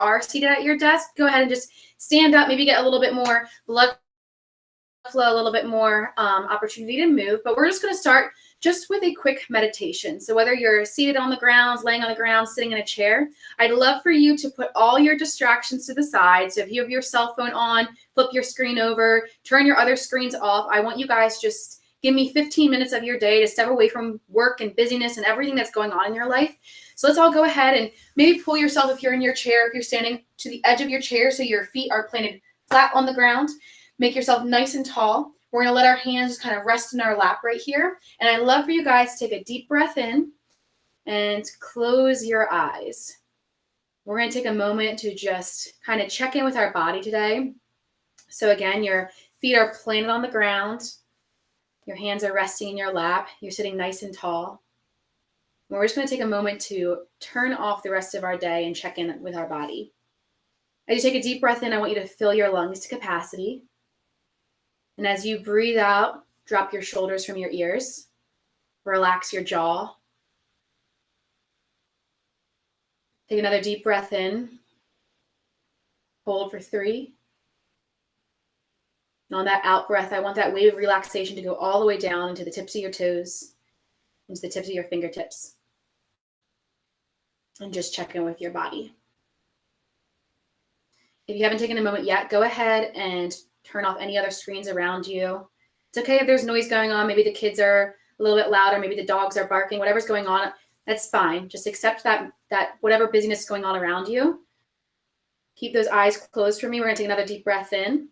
are seated at your desk, go ahead and just stand up, maybe get a little bit more blood flow, a little bit more opportunity to move. But we're just going to start just with a quick meditation. So whether you're seated on the ground, laying on the ground, sitting in a chair, I'd love for you to put all your distractions to the side. So if you have your cell phone on, flip your screen over, turn your other screens off. I want you guys just give me 15 minutes of your day to step away from work and busyness and everything that's going on in your life. So let's all go ahead and maybe pull yourself, if you're in your chair, if you're standing, to the edge of your chair so your feet are planted flat on the ground. Make yourself nice and tall. We're going to let our hands just kind of rest in our lap right here. And I'd love for you guys to take a deep breath in and close your eyes. We're going to take a moment to just kind of check in with our body today. So again, your feet are planted on the ground. Your hands are resting in your lap. You're sitting nice and tall. And we're just going to take a moment to turn off the rest of our day and check in with our body. As you take a deep breath in, I want you to fill your lungs to capacity. And as you breathe out, drop your shoulders from your ears. Relax your jaw. Take another deep breath in. Hold for 3. And on that out breath, I want that wave of relaxation to go all the way down into the tips of your toes, into the tips of your fingertips. And just check in with your body. If you haven't taken a moment yet, go ahead and turn off any other screens around you. It's okay if there's noise going on. Maybe the kids are a little bit louder. Maybe the dogs are barking. Whatever's going on, that's fine. Just accept that whatever busyness is going on around you. Keep those eyes closed for me. We're going to take another deep breath in.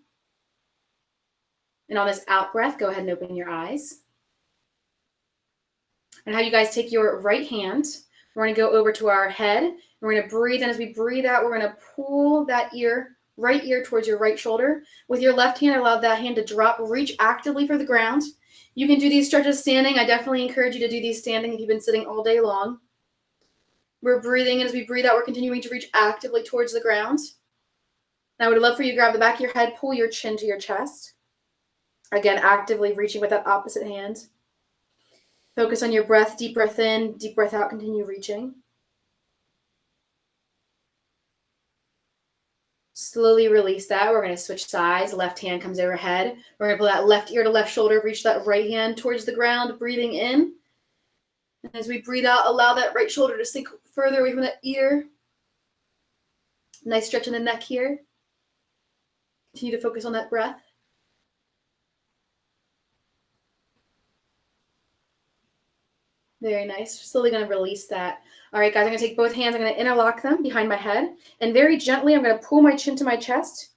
And on this out breath, go ahead and open your eyes. And have you guys take your right hand. We're going to go over to our head. We're going to breathe. And as we breathe out, we're going to pull that right ear towards your right shoulder. With your left hand, allow that hand to drop. Reach actively for the ground. You can do these stretches standing. I definitely encourage you to do these standing if you've been sitting all day long. We're breathing, and as we breathe out, we're continuing to reach actively towards the ground. Now, I would love for you to grab the back of your head, pull your chin to your chest. Again, actively reaching with that opposite hand. Focus on your breath. Deep breath in, deep breath out. Continue reaching. Slowly release that. We're going to switch sides. Left hand comes overhead. We're going to pull that left ear to left shoulder, reach that right hand towards the ground, breathing in. And as we breathe out, allow that right shoulder to sink further away from that ear. Nice stretch in the neck here. Continue to focus on that breath. Very nice. Slowly going to release that. All right, guys, I'm going to take both hands. I'm going to interlock them behind my head. And very gently, I'm going to pull my chin to my chest.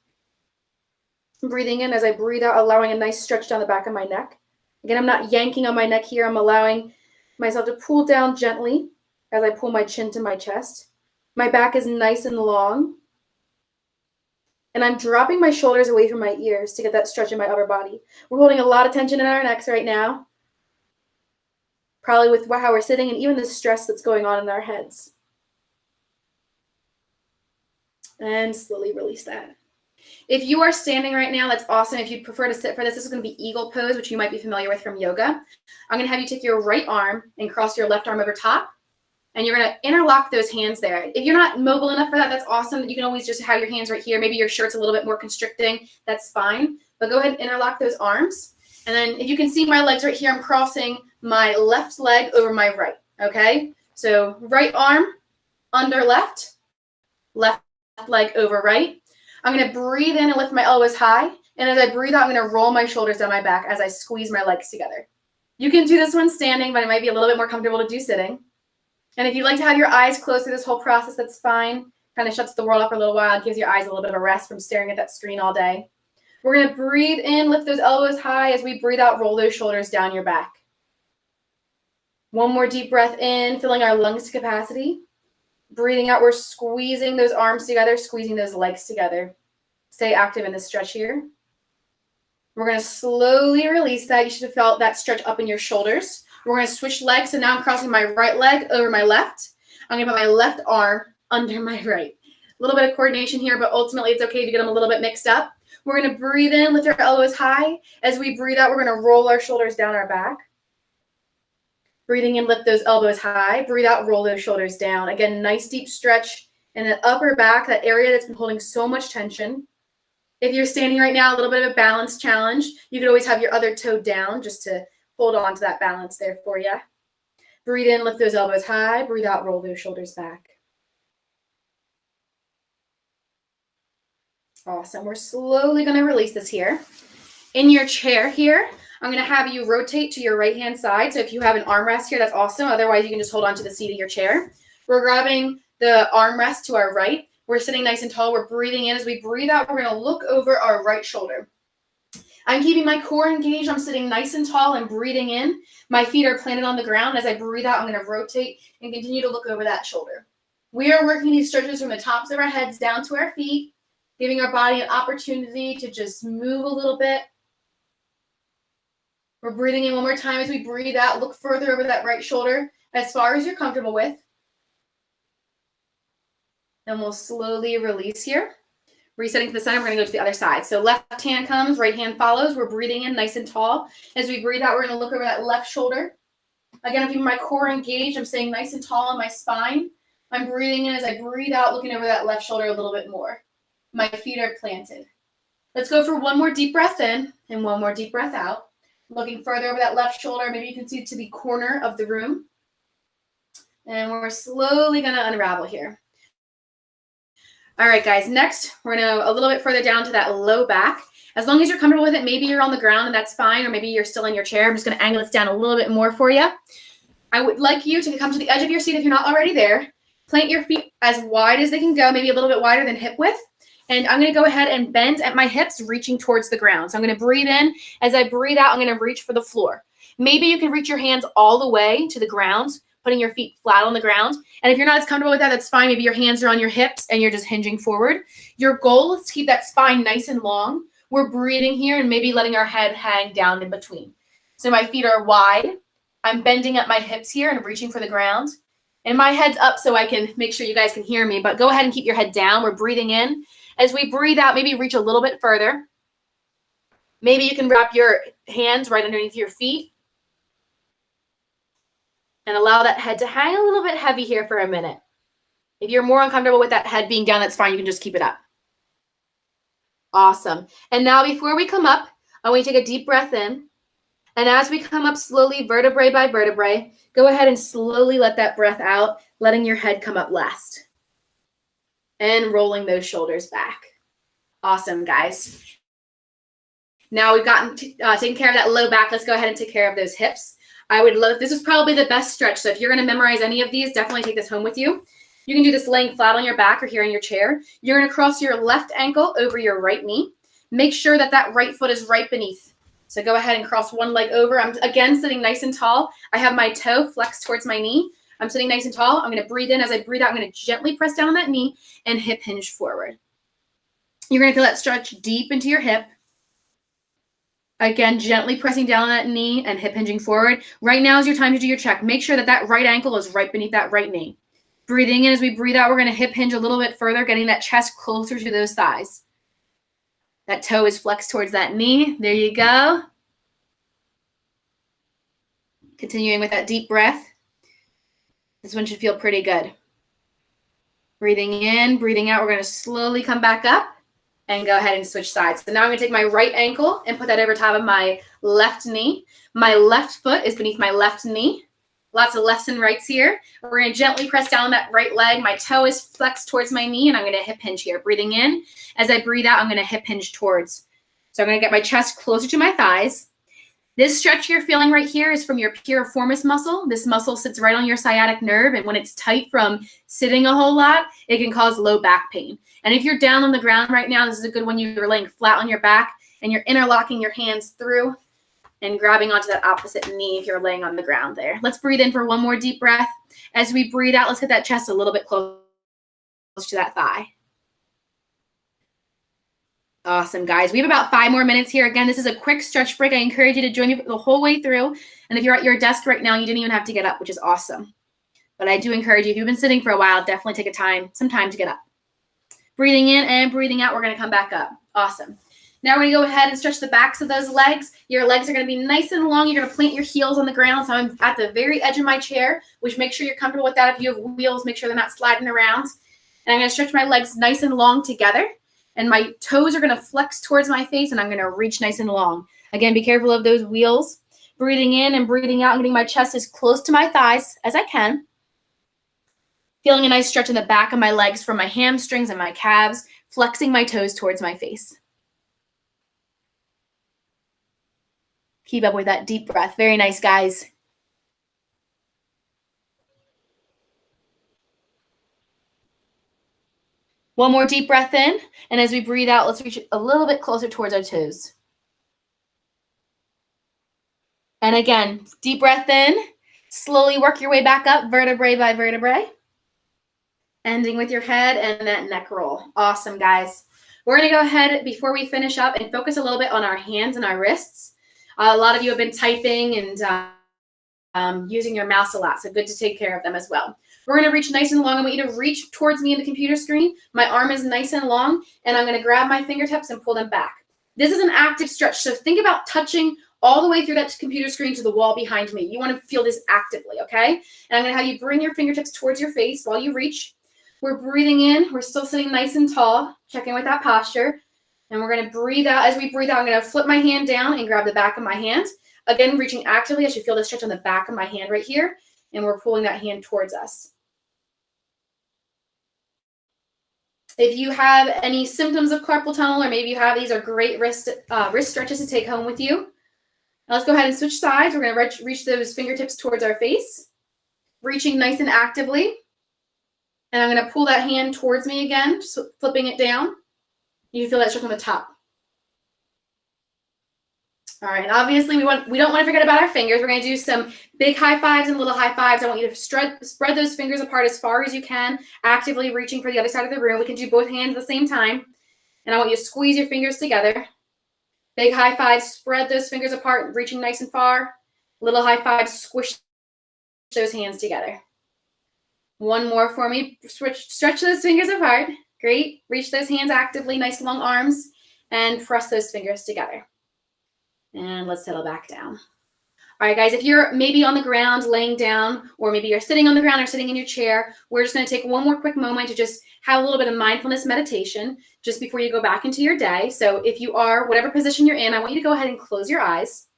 Breathing in as I breathe out, allowing a nice stretch down the back of my neck. Again, I'm not yanking on my neck here. I'm allowing myself to pull down gently as I pull my chin to my chest. My back is nice and long. And I'm dropping my shoulders away from my ears to get that stretch in my upper body. We're holding a lot of tension in our necks right now. Probably with how we're sitting and even the stress that's going on in our heads. And slowly release that. If you are standing right now, that's awesome. If you'd prefer to sit for this, this is going to be eagle pose, which you might be familiar with from yoga. I'm going to have you take your right arm and cross your left arm over top. And you're going to interlock those hands there. If you're not mobile enough for that, that's awesome. You can always just have your hands right here. Maybe your shirt's a little bit more constricting. That's fine. But go ahead and interlock those arms. And then if you can see my legs right here, I'm crossing my left leg over my right, okay? So right arm under left, left leg over right. I'm going to breathe in and lift my elbows high. And as I breathe out, I'm going to roll my shoulders down my back as I squeeze my legs together. You can do this one standing, but it might be a little bit more comfortable to do sitting. And if you'd like to have your eyes closed through this whole process, that's fine. Kind of shuts the world off for a little while. It gives your eyes a little bit of a rest from staring at that screen all day. We're going to breathe in, lift those elbows high. As we breathe out, roll those shoulders down your back. One more deep breath in, filling our lungs to capacity. Breathing out, we're squeezing those arms together, squeezing those legs together. Stay active in this stretch here. We're going to slowly release that. You should have felt that stretch up in your shoulders. We're going to switch legs. So now I'm crossing my right leg over my left. I'm going to put my left arm under my right. A little bit of coordination here, but ultimately it's okay if you get them a little bit mixed up. We're going to breathe in, lift our elbows high. As we breathe out, we're going to roll our shoulders down our back. Breathing in, lift those elbows high. Breathe out, roll those shoulders down. Again, nice deep stretch And that upper back, that area that's been holding so much tension. If you're standing right now, a little bit of a balance challenge. You could always have your other toe down just to hold on to that balance there for you. Breathe in, lift those elbows high. Breathe out, roll those shoulders back. Awesome. We're slowly going to release this here. In your chair here, I'm going to have you rotate to your right-hand side. So if you have an armrest here, that's awesome. Otherwise, you can just hold on to the seat of your chair. We're grabbing the armrest to our right. We're sitting nice and tall. We're breathing in. As we breathe out, we're going to look over our right shoulder. I'm keeping my core engaged. I'm sitting nice and tall and breathing in. My feet are planted on the ground. As I breathe out, I'm going to rotate and continue to look over that shoulder. We are working these stretches from the tops of our heads down to our feet, giving our body an opportunity to just move a little bit. We're breathing in one more time. As we breathe out, look further over that right shoulder as far as you're comfortable with. Then we'll slowly release here. Resetting to the center, we're going to go to the other side. So left hand comes, right hand follows. We're breathing in nice and tall. As we breathe out, we're going to look over that left shoulder. Again, I'm keeping my core engaged. I'm staying nice and tall on my spine. I'm breathing in as I breathe out, looking over that left shoulder a little bit more. My feet are planted. Let's go for one more deep breath in and one more deep breath out. Looking further over that left shoulder. Maybe you can see to the corner of the room. And we're slowly going to unravel here. All right, guys, next, we're going to go a little bit further down to that low back. As long as you're comfortable with it, maybe you're on the ground and that's fine, or maybe you're still in your chair. I'm just going to angle this down a little bit more for you. I would like you to come to the edge of your seat if you're not already there. Plant your feet as wide as they can go, maybe a little bit wider than hip width. And I'm going to go ahead and bend at my hips, reaching towards the ground. So I'm going to breathe in. As I breathe out, I'm going to reach for the floor. Maybe you can reach your hands all the way to the ground, putting your feet flat on the ground. And if you're not as comfortable with that, that's fine. Maybe your hands are on your hips and you're just hinging forward. Your goal is to keep that spine nice and long. We're breathing here and maybe letting our head hang down in between. So my feet are wide. I'm bending at my hips here and reaching for the ground. And my head's up so I can make sure you guys can hear me. But go ahead and keep your head down. We're breathing in. As we breathe out, maybe reach a little bit further. Maybe you can wrap your hands right underneath your feet. And allow that head to hang a little bit heavy here for a minute. If you're more uncomfortable with that head being down, that's fine. You can just keep it up. Awesome. And now before we come up, I want you to take a deep breath in. And as we come up slowly, vertebrae by vertebrae, go ahead and slowly let that breath out, letting your head come up last. And rolling those shoulders back. Awesome, guys. Now we've gotten taken care of that low back. Let's go ahead and take care of those hips. I would love, this is probably the best stretch. So if you're going to memorize any of these, definitely take this home with you. You can do this laying flat on your back or here in your chair. You're going to cross your left ankle over your right knee. Make sure that that right foot is right beneath. So go ahead and cross one leg over. I'm again sitting nice and tall. I have my toe flexed towards my knee. I'm sitting nice and tall. I'm going to breathe in. As I breathe out, I'm going to gently press down on that knee and hip hinge forward. You're going to feel that stretch deep into your hip. Again, gently pressing down on that knee and hip hinging forward. Right now is your time to do your check. Make sure that that right ankle is right beneath that right knee. Breathing in. As we breathe out, we're going to hip hinge a little bit further, getting that chest closer to those thighs. That toe is flexed towards that knee. There you go. Continuing with that deep breath. This one should feel pretty good. Breathing in, breathing out. We're going to slowly come back up and go ahead and switch sides. So now I'm going to take my right ankle and put that over top of my left knee. My left foot is beneath my left knee. Lots of lefts and rights here. We're going to gently press down that right leg. My toe is flexed towards my knee, and I'm going to hip hinge here. Breathing in. As I breathe out, I'm going to hip hinge towards. So I'm going to get my chest closer to my thighs. This stretch you're feeling right here is from your piriformis muscle. This muscle sits right on your sciatic nerve, and when it's tight from sitting a whole lot, it can cause low back pain. And if you're down on the ground right now, this is a good one. You're laying flat on your back, and you're interlocking your hands through and grabbing onto that opposite knee if you're laying on the ground there. Let's breathe in for one more deep breath. As we breathe out, let's get that chest a little bit close to that thigh. Awesome, guys. We have about 5 more minutes here. Again, this is a quick stretch break. I encourage you to join me the whole way through. And if you're at your desk right now, you didn't even have to get up, which is awesome. But I do encourage you, if you've been sitting for a while, definitely take some time to get up. Breathing in and breathing out, we're going to come back up. Awesome. Now we're going to go ahead and stretch the backs of those legs. Your legs are going to be nice and long. You're going to plant your heels on the ground. So I'm at the very edge of my chair, which make sure you're comfortable with that. If you have wheels, make sure they're not sliding around. And I'm going to stretch my legs nice and long together. And my toes are going to flex towards my face, and I'm going to reach nice and long. Again, be careful of those wheels. Breathing in and breathing out and getting my chest as close to my thighs as I can. Feeling a nice stretch in the back of my legs from my hamstrings and my calves, flexing my toes towards my face. Keep up with that deep breath. Very nice, guys. One more deep breath in, and as we breathe out, let's reach a little bit closer towards our toes. And again, deep breath in, slowly work your way back up, vertebrae by vertebrae. Ending with your head and that neck roll. Awesome, guys. We're going to go ahead before we finish up and focus a little bit on our hands and our wrists. A lot of you have been typing and using your mouse a lot, so good to take care of them as well. We're going to reach nice and long. I want you to reach towards me in the computer screen. My arm is nice and long, and I'm going to grab my fingertips and pull them back. This is an active stretch, so think about touching all the way through that computer screen to the wall behind me. You want to feel this actively, okay? And I'm going to have you bring your fingertips towards your face while you reach. We're breathing in. We're still sitting nice and tall, checking with that posture. And we're going to breathe out. As we breathe out, I'm going to flip my hand down and grab the back of my hand. Again, reaching actively. I should feel the stretch on the back of my hand right here. And we're pulling that hand towards us. If you have any symptoms of carpal tunnel, or maybe you have, these are great wrist stretches to take home with you. Now let's go ahead and switch sides. We're going to reach those fingertips towards our face, reaching nice and actively. And I'm going to pull that hand towards me again, so flipping it down. You feel that stretch on the top. All right, and obviously we don't want to forget about our fingers. We're going to do some big high fives and little high fives. I want you to spread those fingers apart as far as you can, actively reaching for the other side of the room. We can do both hands at the same time. And I want you to squeeze your fingers together. Big high fives, spread those fingers apart, reaching nice and far. Little high fives, squish those hands together. One more for me. Stretch those fingers apart. Great. Reach those hands actively, nice long arms, and press those fingers together. And let's settle back down. All right, guys, if you're maybe on the ground, laying down, or maybe you're sitting on the ground or sitting in your chair, we're just going to take one more quick moment to just have a little bit of mindfulness meditation just before you go back into your day. So if you are, whatever position you're in, I want you to go ahead and close your eyes.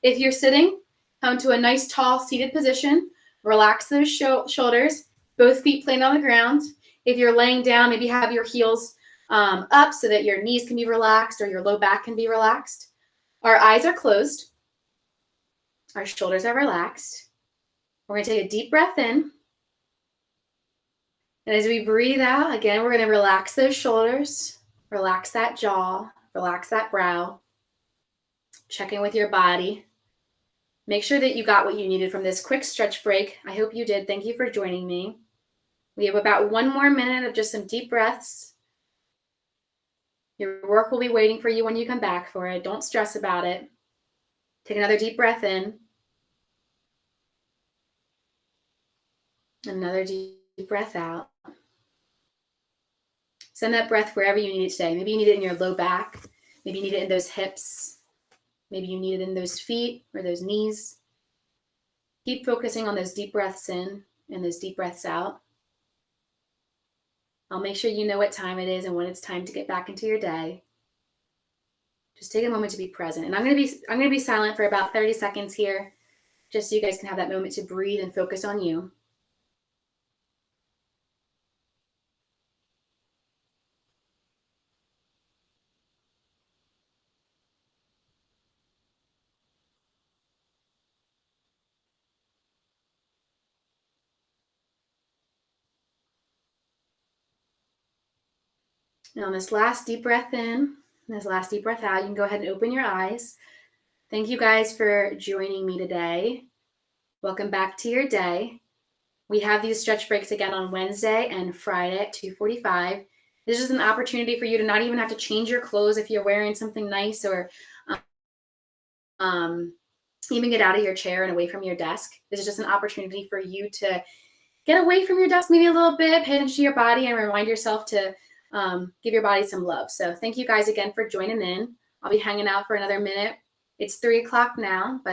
If you're sitting, come to a nice, tall, seated position. Relax those shoulders, both feet planted on the ground. If you're laying down, maybe have your heels up so that your knees can be relaxed or your low back can be relaxed. Our eyes are closed. Our shoulders are relaxed. We're going to take a deep breath in. And as we breathe out, again, we're going to relax those shoulders, relax that jaw, relax that brow. Check in with your body. Make sure that you got what you needed from this quick stretch break. I hope you did. Thank you for joining me. We have about one more minute of just some deep breaths. Your work will be waiting for you when you come back for it. Don't stress about it. Take another deep breath in. Another deep breath out. Send that breath wherever you need it today. Maybe you need it in your low back. Maybe you need it in those hips. Maybe you need it in those feet or those knees. Keep focusing on those deep breaths in and those deep breaths out. I'll make sure you know what time it is and when it's time to get back into your day. Just take a moment to be present. And I'm going to be silent for about 30 seconds here, just so you guys can have that moment to breathe and focus on you. Now on this last deep breath in, and this last deep breath out, you can go ahead and open your eyes. Thank you guys for joining me today. Welcome back to your day. We have these stretch breaks again on Wednesday and Friday at 2:45. This is an opportunity for you to not even have to change your clothes if you're wearing something nice, or even get out of your chair and away from your desk. This is just an opportunity for you to get away from your desk maybe a little bit, pay attention to your body, and remind yourself to give your body some love. So thank you guys again for joining in. I'll be hanging out for another minute. It's 3 o'clock now, but